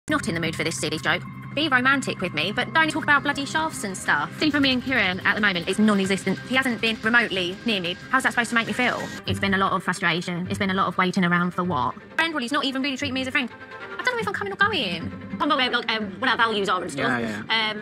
Not in the mood for this silly joke. Be romantic with me, but don't talk about bloody shafts and stuff. See, for me and Kieran at the moment is non-existent. He hasn't been remotely near me. How's that supposed to make me feel? It's been a lot of frustration. It's been a lot of waiting around for what? Friend, well, he's not even really treating me as a friend. I don't know if I'm coming or going. I'm talking about what our values are and stuff. Yeah.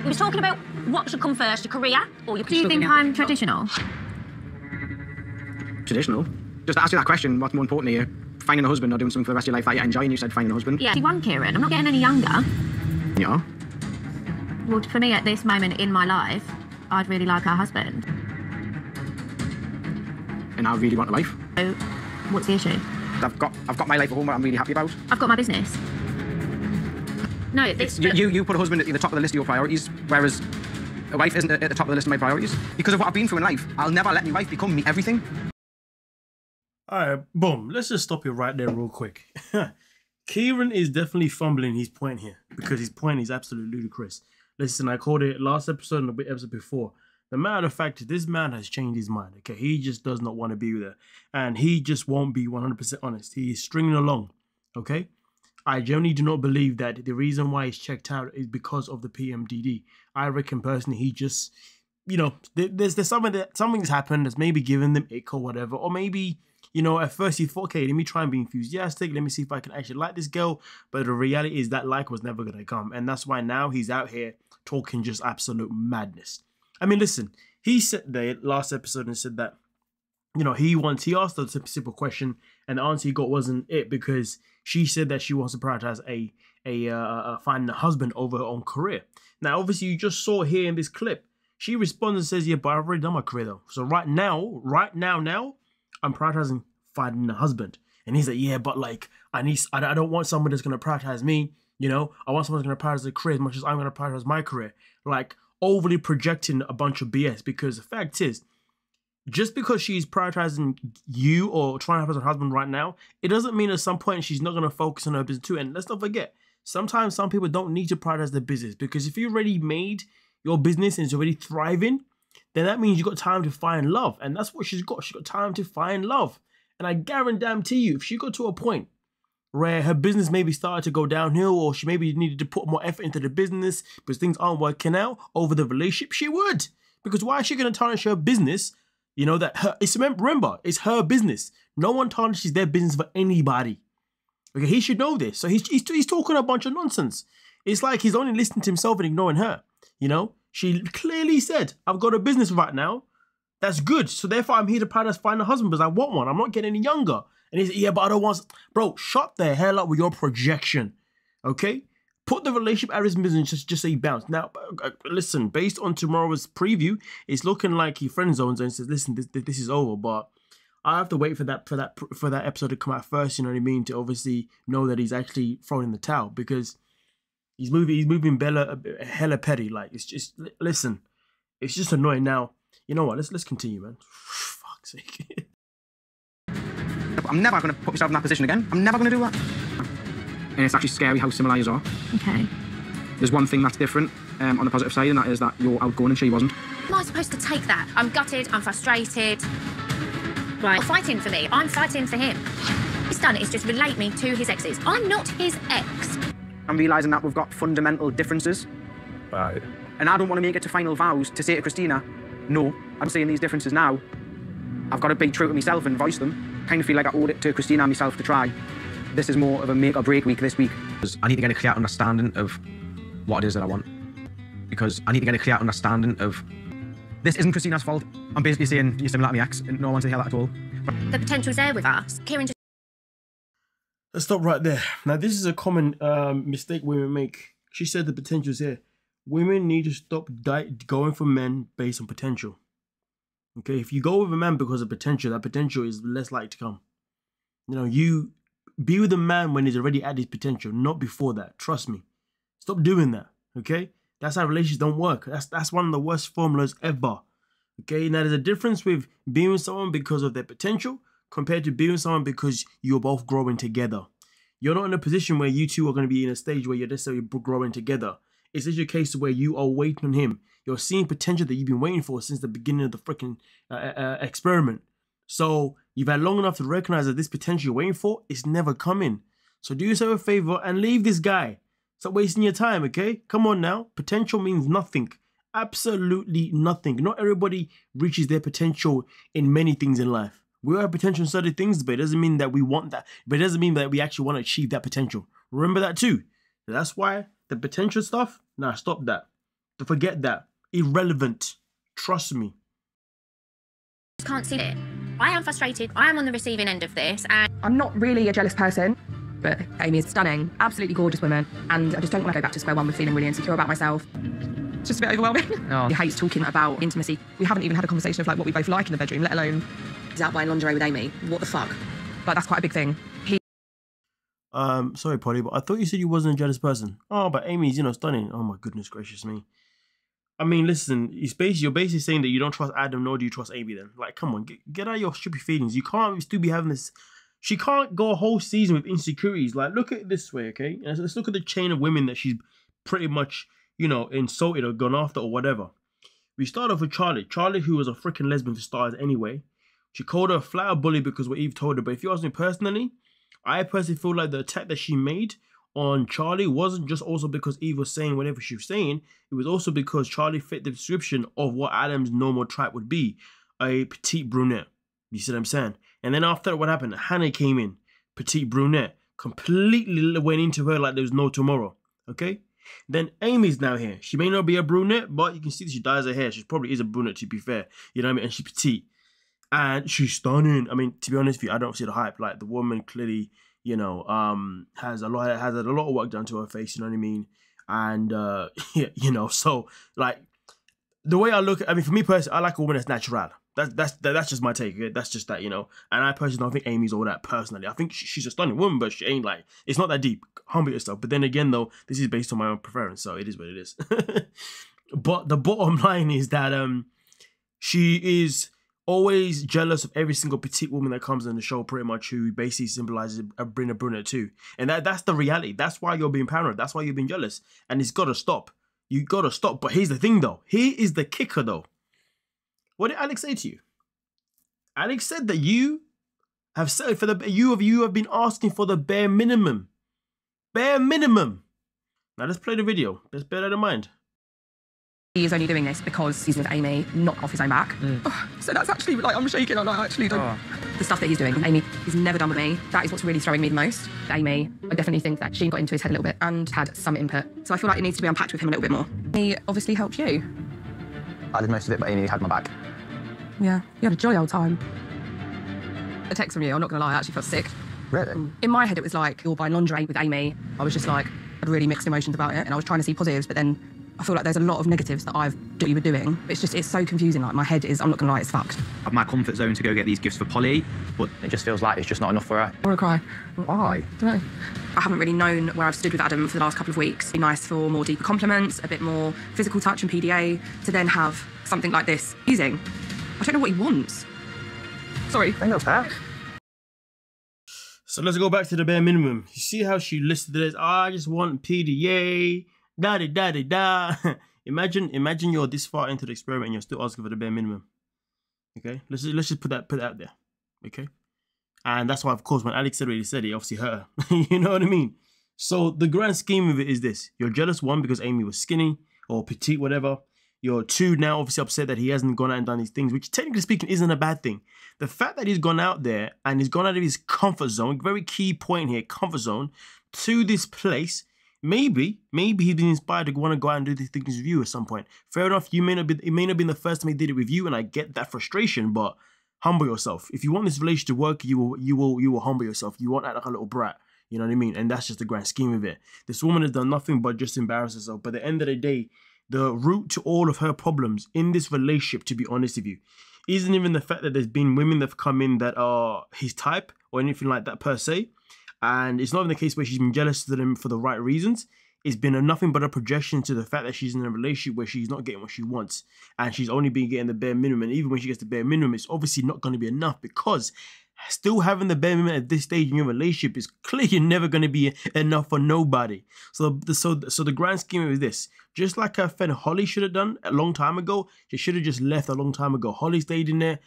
We was talking about what should come first, your career or your... Do you think I'm traditional? Traditional? Just to ask you that question, what's more important to you? Finding a husband or doing something for the rest of your life that you enjoy, and you said finding a husband? Yeah, 21, Kieran. I'm not getting any younger. Yeah? Well, for me, at this moment in my life, I'd really like a husband. And I really want a life. So, what's the issue? I've got my life at home that I'm really happy about. I've got my business. No, you put a husband at the top of the list of your priorities, whereas a wife isn't at the top of the list of my priorities. Because of what I've been through in life, I'll never let my wife become me everything. Alright, boom. Let's just stop you right there real quick. Kieran is definitely fumbling his point here because his point is absolutely ludicrous. Listen, I called it last episode and the episode before. The matter of fact is this man has changed his mind, okay? He just does not want to be there. And he just won't be 100% honest. He is stringing along, okay? I generally do not believe that the reason why he's checked out is because of the PMDD. I reckon personally he just, you know, there's something's happened that's maybe given them ick or whatever. Or maybe, you know, at first he thought, okay, let me try and be enthusiastic. Let me see if I can actually like this girl. But the reality is that like was never going to come. And that's why now he's out here talking just absolute madness. I mean, listen, he said there last episode and said that, you know, he asked a simple question and the answer he got wasn't it because she said that she wants to prioritize finding a husband over her own career. Now, obviously, you just saw here in this clip, she responds and says, yeah, but I've already done my career though. So right now, I'm prioritizing finding a husband. And he's like, yeah, but like, I don't want someone that's going to prioritize me. You know, I want someone that's going to prioritize their career as much as I'm going to prioritize my career. Like, overly projecting a bunch of BS because the fact is, just because she's prioritizing you or trying to have a husband right now, it doesn't mean at some point she's not going to focus on her business too. And let's not forget, sometimes some people don't need to prioritize their business because if you already made your business and it's already thriving, then that means you've got time to find love. And that's what she's got. She's got time to find love. And I guarantee you, if she got to a point where her business maybe started to go downhill or she maybe needed to put more effort into the business because things aren't working out over the relationship, she would. Because why is she going to tarnish her business? You know, remember, it's her business. No one tarnishes their business for anybody. Okay, he should know this. So he's talking a bunch of nonsense. It's like he's only listening to himself and ignoring her. You know, she clearly said, I've got a business right now. That's good. So therefore, I'm here to find a husband because I want one. I'm not getting any younger. And he's like, yeah, but I don't want... Bro, shut the hell up with your projection. Okay? Put the relationship out of his business, just say bounce. Now, listen, based on tomorrow's preview, it's looking like he friend zones and says, listen, this is over. But I have to wait for that episode to come out first, you know what I mean? To obviously know that he's actually throwing in the towel because he's moving hella petty. Like, it's just, listen, it's just annoying. Now, you know what? Let's continue, man. Fuck's sake. I'm never going to put myself in that position again. I'm never going to do that. And it's actually scary how similar you are. Okay. There's one thing that's different on the positive side, and that is that you're outgoing and she wasn't. How am I supposed to take that? I'm gutted, I'm frustrated. Right. You're fighting for me, I'm fighting for him. What he's done is just relate me to his exes. I'm not his ex. I'm realising that we've got fundamental differences. Right. And I don't want to make it to final vows to say to Christina, no, I'm saying these differences now. I've got to be true to myself and voice them. Kind of feel like I owed it to Christina and myself to try. This is more of a make or break week this week. I need to get a clear understanding of what it is that I want. Because I need to get a clear understanding of this isn't Christina's fault. I'm basically saying you're similar to my ex and no one wants to hear that at all. The potential's there with us. Kieran just... Let's stop right there. Now, this is a common mistake women make. She said the potential's here. Women need to stop going for men based on potential. Okay, if you go with a man because of potential, that potential is less likely to come. You know, you be with a man when he's already at his potential, not before that. Trust me. Stop doing that, okay? That's how relationships don't work. That's one of the worst formulas ever. Okay, now there's a difference with being with someone because of their potential compared to being with someone because you're both growing together. You're not in a position where you two are going to be in a stage where you're necessarily growing together. It's just a case where you are waiting on him. You're seeing potential that you've been waiting for since the beginning of the freaking experiment. So You've had long enough to recognize that this potential you're waiting for is never coming. So do yourself a favor and leave this guy. Stop wasting your time, okay? Come on now. Potential means nothing. Absolutely nothing. Not everybody reaches their potential in many things in life. We all have potential in certain things, but it doesn't mean that we want that. But it doesn't mean that we actually want to achieve that potential. Remember that too. That's why the potential stuff, nah, stop that. Forget that. Irrelevant. Trust me. Can't see it. I am frustrated. I am on the receiving end of this, and I'm not really a jealous person, but Amy is stunning, absolutely gorgeous woman, and I just don't want to go back to square one with feeling really insecure about myself. It's just a bit overwhelming. No. He hates talking about intimacy. We haven't even had a conversation of like what we both like in the bedroom, let alone he's out buying lingerie with Amy. What the fuck? Like, that's quite a big thing. Sorry, Polly, but I thought you said you wasn't a jealous person. Oh, but Amy's, stunning. Oh my goodness gracious me. I mean, listen, you're basically saying that you don't trust Adam, nor do you trust Amy then. Like, come on, get out of your stupid feelings. You can't still be having this. She can't go a whole season with insecurities. Like, look at it this way, okay? And let's look at the chain of women that she's pretty much, insulted or gone after or whatever. We start off with Charlie. Charlie, who was a freaking lesbian for starters anyway. She called her a flat out bully because what Eve told her. But if you ask me personally, I personally feel like the attack that she made on Charlie wasn't just also because Eve was saying whatever she was saying. It was also because Charlie fit the description of what Adam's normal type would be. A petite brunette. You see what I'm saying? And then after that, what happened? Hannah came in. Petite brunette. Completely went into her like there was no tomorrow. Okay? Then Amy's now here. She may not be a brunette, but you can see that she dyes her hair. She probably is a brunette, to be fair. You know what I mean? And she's petite. And she's stunning. I mean, to be honest with you, I don't see the hype. Like, the woman clearly, has a lot of work done to her face, you know what I mean? And, so, like, the way I look at, for me personally, I like a woman that's natural. That's just my take. Okay? That's just that, And I personally don't think Amy's all that personally. I think she's a stunning woman, but she ain't like, it's not that deep. Humble yourself. But then again, though, this is based on my own preference, so it is what it is. But the bottom line is that she is always jealous of every single petite woman that comes in the show, pretty much, who basically symbolizes a brunette too. And that's the reality. That's why you're being paranoid. That's why you're being jealous. And it's got to stop. You got to stop. But here's the thing, though. Here is the kicker, though. What did Alex say to you? Alex said that you have said you have been asking for the bare minimum. Bare minimum. Now let's play the video. Let's bear that in mind. He is only doing this because he's with Amy, not off his own back. Oh, so that's actually, like, I'm shaking. I actually don't. Oh. The stuff that he's doing with Amy, he's never done with me. That is what's really throwing me the most. Amy, I definitely think that she got into his head a little bit and had some input. So I feel like it needs to be unpacked with him a little bit more. He obviously helped you. I did most of it, but Amy had my back. Yeah, you had a jolly old time. A text from you, I'm not gonna lie, I actually felt sick. Really? In my head, it was like, you're buying lingerie with Amy. I was just like, had really mixed emotions about it, and I was trying to see positives, but then I feel like there's a lot of negatives that you were doing. It's so confusing. Like, my head is, I'm not gonna lie, it's fucked. I have my comfort zone to go get these gifts for Polly, but it just feels like it's just not enough for her. I wanna cry. Why? I don't know. I haven't really known where I've stood with Adam for the last couple of weeks. It'd be nice for more deeper compliments, a bit more physical touch and PDA, to then have something like this. Using. I don't know what he wants. Sorry. I think that's fair. So let's go back to the bare minimum. You see how she listed it as, I just want PDA, da-da-da-da-da. Imagine you're this far into the experiment and you're still asking for the bare minimum. Okay? Let's just put that out there. Okay? And that's why, of course, when Alex said what he said, it obviously hurt her. You know what I mean? So the grand scheme of it is this. You're jealous, one, because Amy was skinny or petite, whatever. You're two, now obviously upset that he hasn't gone out and done these things, which technically speaking isn't a bad thing. The fact that he's gone out there and he's gone out of his comfort zone, very key point here, comfort zone, to this place, maybe he's been inspired to want to go out and do these things with you at some point. Fair enough, it may not be the first time he did it with you, and I get that frustration, but humble yourself. If you want this relationship to work, you will humble yourself. You won't act like a little brat. You know what I mean? And that's just the grand scheme of it. This woman has done nothing but just embarrass herself. But at the end of the day, the root to all of her problems in this relationship, to be honest with you, isn't even the fact that there's been women that have come in that are his type or anything like that per se. And it's not even the case where she's been jealous of them for the right reasons. It's been nothing but a projection to the fact that she's in a relationship where she's not getting what she wants. And she's only been getting the bare minimum. And even when she gets the bare minimum, it's obviously not going to be enough, because still having the bare minimum at this stage in your relationship is clearly never going to be enough for nobody. So the grand scheme is this. Just like her friend Holly should have done a long time ago, she should have just left a long time ago. Holly stayed in there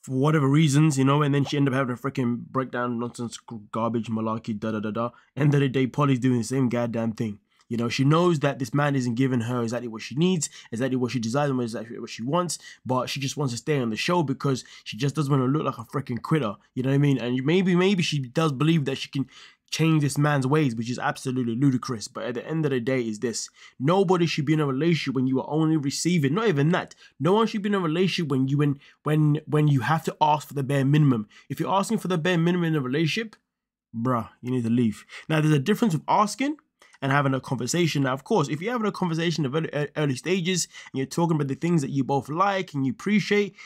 for whatever reasons, you know, and then she ended up having a freaking breakdown, nonsense, garbage, malarkey, da-da-da-da. End of the day, Polly's doing the same goddamn thing. You know, she knows that this man isn't giving her exactly what she needs, exactly what she desires, and exactly what she wants, but she just wants to stay on the show because she just doesn't want to look like a freaking quitter. You know what I mean? And maybe she does believe that she can change this man's ways, which is absolutely ludicrous. But at the end of the day is this: nobody should be in a relationship when you are only receiving. Not even that. No one should be in a relationship when you have to ask for the bare minimum. If you're asking for the bare minimum in a relationship, bruh, you need to leave. Now, there's a difference with asking and having a conversation. Now, of course, if you're having a conversation at early stages and you're talking about the things that you both like and you appreciate,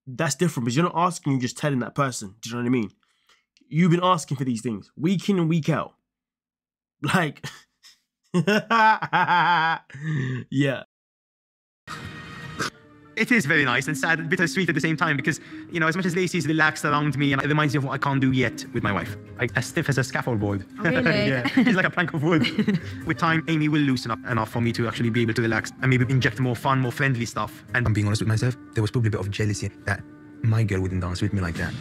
that's different, because you're not asking, you're just telling that person. Do you know what I mean? You've been asking for these things week in and week out. Like, yeah. It is very nice and sad, bittersweet at the same time, because, you know, as much as Lacey's relaxed around me, and it reminds me of what I can't do yet with my wife. Like, as stiff as a scaffold board. Oh, really? Yeah, she's like a plank of wood. With time, Amy will loosen up enough for me to actually be able to relax and maybe inject more fun, more friendly stuff. And I'm being honest with myself, there was probably a bit of jealousy that my girl wouldn't dance with me like that.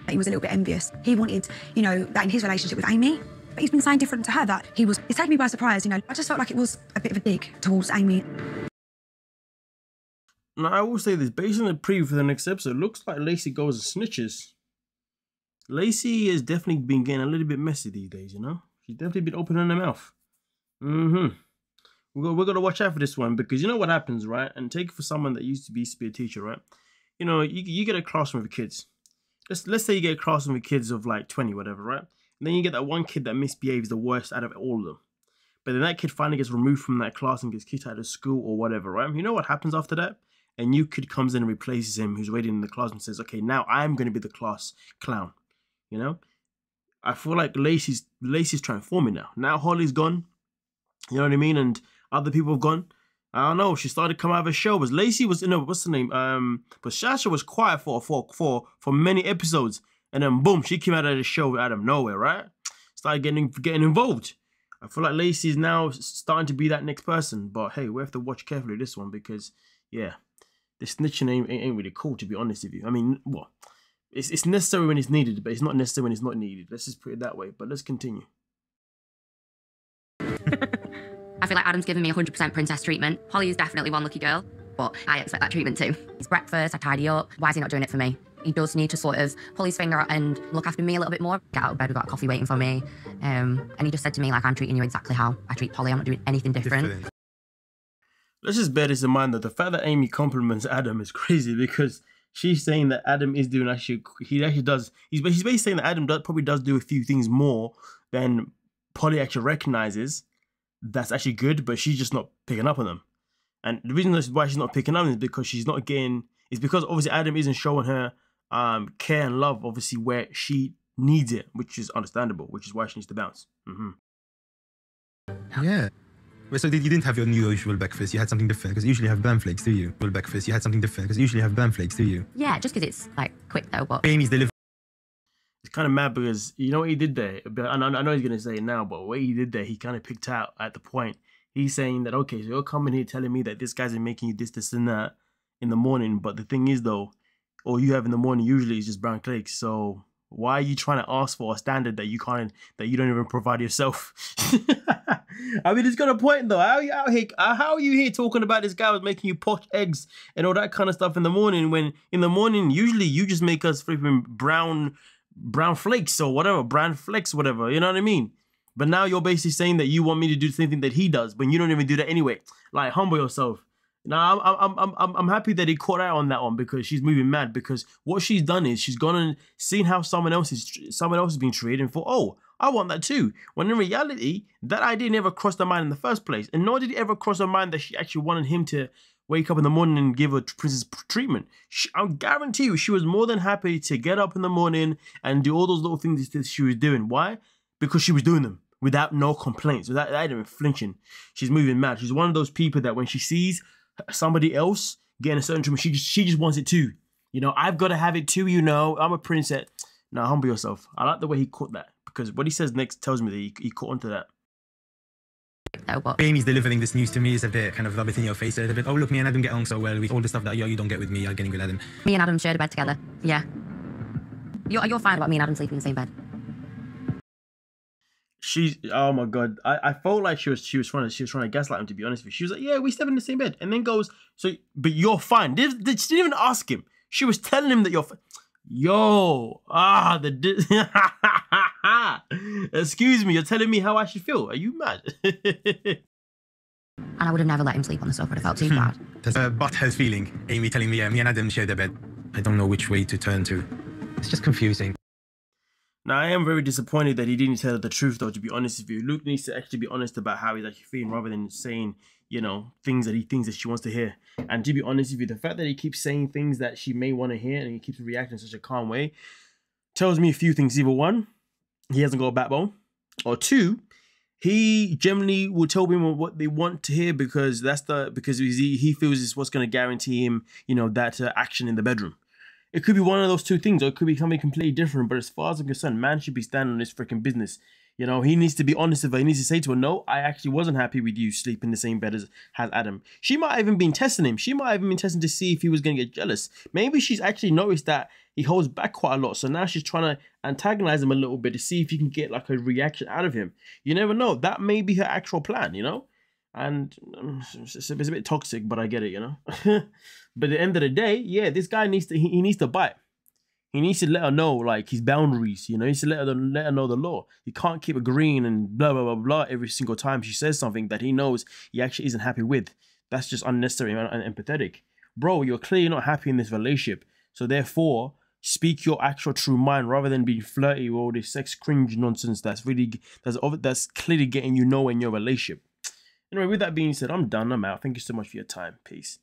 He was a little bit envious. He wanted, you know, that in his relationship with Amy. But he's been saying different to her that it's taken me by surprise, you know. I just felt like it was a bit of a dig towards Amy. Now, I will say this, based on the preview for the next episode, looks like Lacey goes and snitches. Lacey has definitely been getting a little bit messy these days, you know? She's definitely been opening her mouth. We're going to watch out for this one, because you know what happens, right? And take it for someone that used to be a teacher, right? You know, you get a classroom with kids. Let's say you get a classroom with kids of like 20, whatever, right? And then you get that one kid that misbehaves the worst out of all of them. But then that kid finally gets removed from that class and gets kicked out of school or whatever, right? You know what happens after that? A new kid comes in and replaces him, who's waiting in the class, and says, okay, now I'm going to be the class clown, you know? I feel like Lacey's transforming now. Now Holly's gone, you know what I mean? And other people have gone. I don't know, she started to come out of a show. But Lacey was, what's the name? But Sasha was quiet for many episodes. And then boom, she came out of the show out of nowhere, right? Started getting involved. I feel like Lacey is now starting to be that next person. But hey, we have to watch carefully this one, because, yeah, the snitching ain't really cool, to be honest with you. I mean, what? It's necessary when it's needed, but it's not necessary when it's not needed. Let's just put it that way. But let's continue. I feel like Adam's given me 100% princess treatment. Holly is definitely one lucky girl, but I expect that treatment too. It's breakfast, I tidy up. Why is he not doing it for me? He does need to sort of pull his finger out and look after me a little bit more. Get out of bed, we've got coffee waiting for me. And he just said to me, like, I'm treating you exactly how I treat Polly. I'm not doing anything different. Let's just bear this in mind, that the fact that Amy compliments Adam is crazy, because she's saying that Adam is doing he actually does. He's basically saying that Adam probably does do a few things more than Polly actually recognizes. That's actually good, but she's just not picking up on them. And the reason why she's not picking up is because she's not getting, it's because obviously Adam isn't showing her care and love, obviously, where she needs it, which is understandable, which is why she needs to bounce. Yeah. Well, so you didn't have your usual breakfast, you had something different, because you usually have bran flakes, do you? Breakfast, you had something different, because you usually have bran flakes, do you? Yeah, just because it's like quick though, but Amy's delivery. It's kind of mad, because you know what he did there? I know he's going to say it now, but what he did there, he kind of picked out at the point. He's saying that, okay, so you're coming here telling me that this guy's making you this, and that in the morning. But the thing is, though, all you have in the morning usually is just brown cakes. So why are you trying to ask for a standard that you don't even provide yourself? I mean, it's got a point, though. How are you here talking about this guy was making you poached eggs and all that kind of stuff in the morning, when in the morning, usually you just make us flipping brown flakes or whatever, brown flakes, whatever, you know what I mean? But now you're basically saying that you want me to do the same thing that he does, but you don't even do that anyway. Like, humble yourself. Now, I'm happy that he caught out on that one, because she's moving mad, because what she's done is she's gone and seen how someone else is being treated and thought, oh, I want that too. When in reality, that idea never crossed her mind in the first place, and nor did it ever cross her mind that she actually wanted him to wake up in the morning and give her princess treatment. I guarantee you, she was more than happy to get up in the morning and do all those little things that she was doing. Why? Because she was doing them without no complaints, without even flinching. She's moving mad. She's one of those people that when she sees somebody else getting a certain treatment, she just wants it too. You know, I've got to have it too, you know. I'm a princess. Now, humble yourself. I like the way he caught that, because what he says next tells me that he caught onto that. though, but Amy's delivering this news to me is a bit kind of rub it in your face a little bit. Oh, look, me and Adam get along so well. With all the stuff that you don't get with me, I'm getting with Adam. me and Adam shared a bed together. Yeah. You're fine about me and Adam sleeping in the same bed. She's, oh my god, I felt like she was trying to gaslight him, to be honest with you. She was like, yeah, we slept in the same bed, and then goes, so but you're fine. She didn't even ask him. She was telling him that you're fine. Yo, excuse me, you're telling me how I should feel. Are you mad? And I would have never let him sleep on the sofa. It felt too bad. There's a butthurt feeling. Amy telling me, me and Adam share the bed. I don't know which way to turn to. It's just confusing. Now, I am very disappointed that he didn't tell her the truth, though, to be honest with you. Luke needs to actually be honest about how he's actually feeling rather than saying, you know, things that he thinks that she wants to hear. And to be honest with you, the fact that he keeps saying things that she may want to hear and he keeps reacting in such a calm way tells me a few things. Either one, he hasn't got a backbone, or two, he generally will tell women what they want to hear because he feels it's what's going to guarantee him, you know, that action in the bedroom. It could be one of those two things, or it could be something completely different. But as far as I'm concerned, man should be standing on his freaking business. You know, he needs to be honest with her. He needs to say to her, no, I actually wasn't happy with you sleeping in the same bed as Adam. She might have even been testing him. She might have even been testing to see if he was going to get jealous. Maybe she's actually noticed that he holds back quite a lot. So now she's trying to antagonize him a little bit to see if you can get like a reaction out of him. You never know. That may be her actual plan, you know? And it's a bit toxic, but I get it, you know? But at the end of the day, yeah, this guy needs to bite. He needs to let her know, like, his boundaries, you know? He needs to let her know the law. He can't keep agreeing and blah, blah, blah, blah every single time she says something that he knows he actually isn't happy with. That's just unnecessary and empathetic. Bro, you're clearly not happy in this relationship. So therefore, speak your actual true mind rather than being flirty with all this sex cringe nonsense that's clearly getting you nowhere in your relationship. Anyway, with that being said, I'm done. I'm out. Thank you so much for your time. Peace.